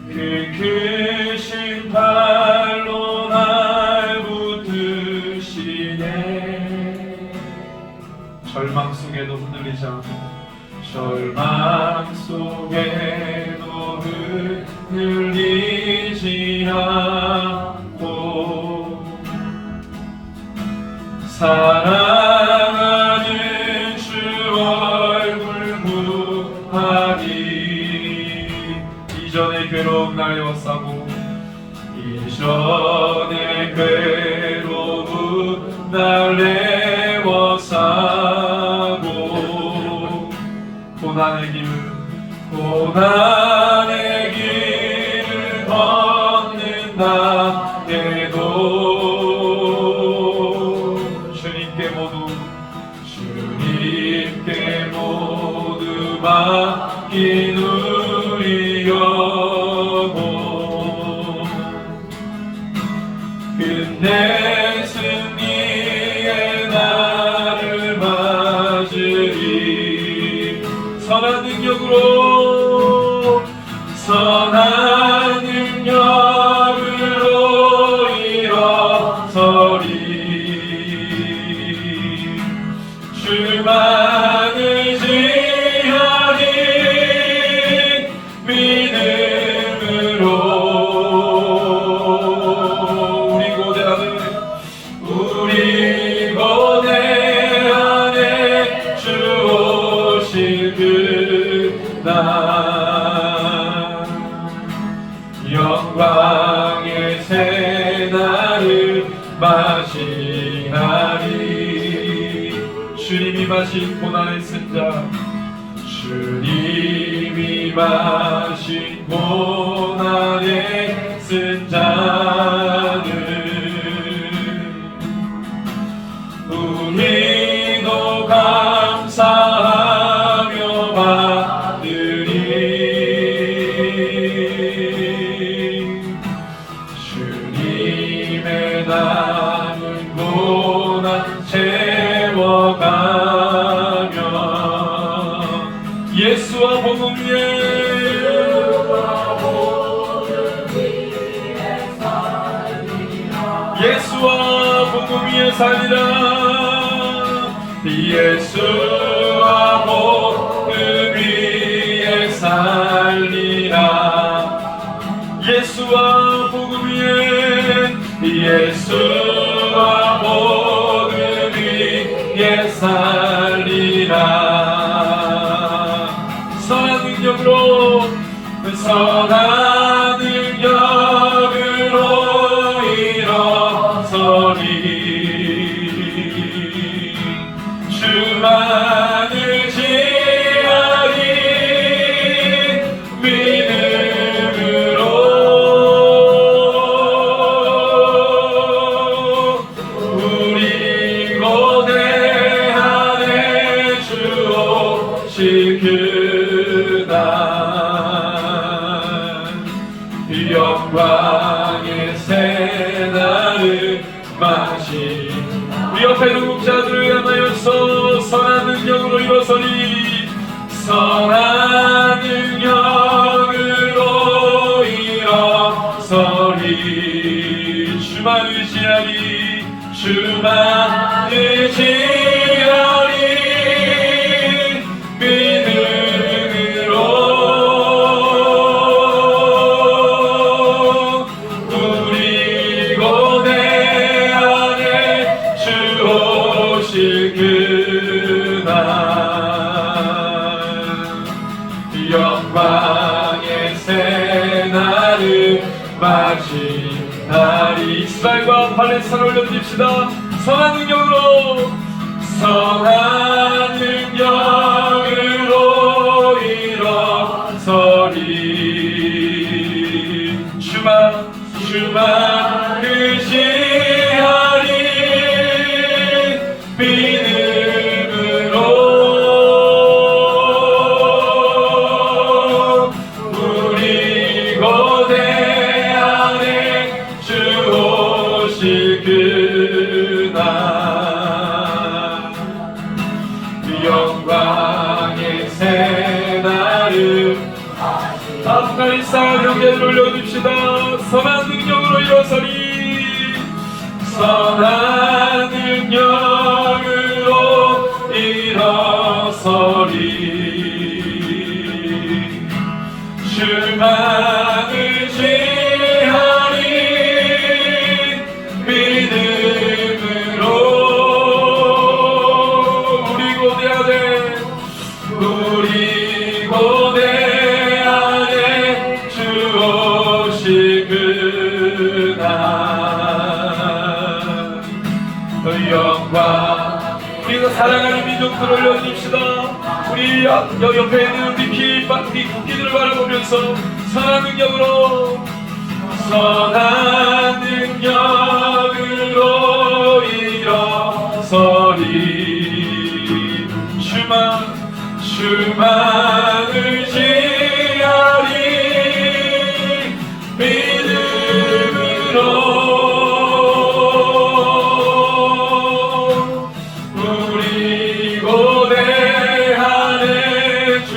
그 크신 발로 날 붙드시네. 절망 속에도 흔들리지 않고, 절망 속에도 흔들리지 않고, 사랑하는 주 얼굴 구하니, 이전의 괴로움 날 에워싸고, 이전의 괴로움 날 에워싸고, 고난의 길을 걷는다 해도 주님께 모두 맡긴 우리 영혼, 끝내 승리의 날을 맞으리. 선한 능력으로 일어서리. 주만 의지하니 믿음으로, 우리 고대 안에 주 오실 그날, 영광의 새날을 맞이하리. 주님이 마신 고난의 쓴자, 주님이 마신 고난의 쓴자는 우리도 감사하며 받으리. 주님의 남은 고난 채워가며, 예수와 복음 위에 살리라. 예수와 복음 위에 살리라. 예수와 복음 위에 살리라. 선한 능력으로 일어서리. 주만 의지하리 영광의 새날을 마시 우리 옆에 있는 목자들을 향하여서 선한 능력으로 일어서리 선한 능력으로 일어서리 주만 의지하리 주만 의지하리 믿음으로 우리 고대 안에 주 오실 그날 영광의 새날을 맞이하리 이스라엘과 팔레스타인을 올려드립시다 선한 능력으로 선한 능력으로 일어서리 주만 의지하리 믿음으로 우리 고대 안에 주 오실 그날 영광의 새날을 아프가니스탄 형제들 올려줍시다 선한 능력으로 일어서리 선한 능력으로 일어서리 주만 의지하리 믿음으로 우리 고대 안에 주 오실 그날 영광 우리가 사랑하는 민족들 올려줍시다 우리 옆에 있는 우리 국기들을 바라보면서 선한 능력으로 일어서리 주만 의지하리 믿음으로 우리 고대 안에 주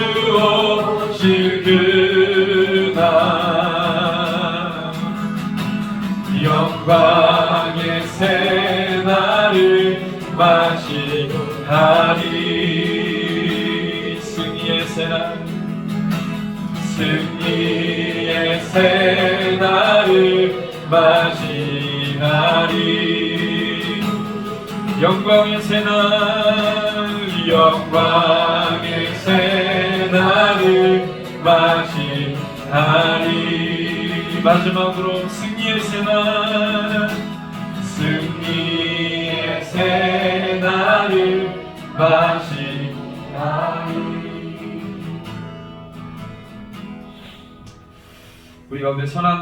오실 그날 영광의 새날을 맞이하리 승리의 새날을 맞이하리 영광의 새날을 맞이하리 마지막으로 승리의 새날을 맞이하리 우리 가운데 선한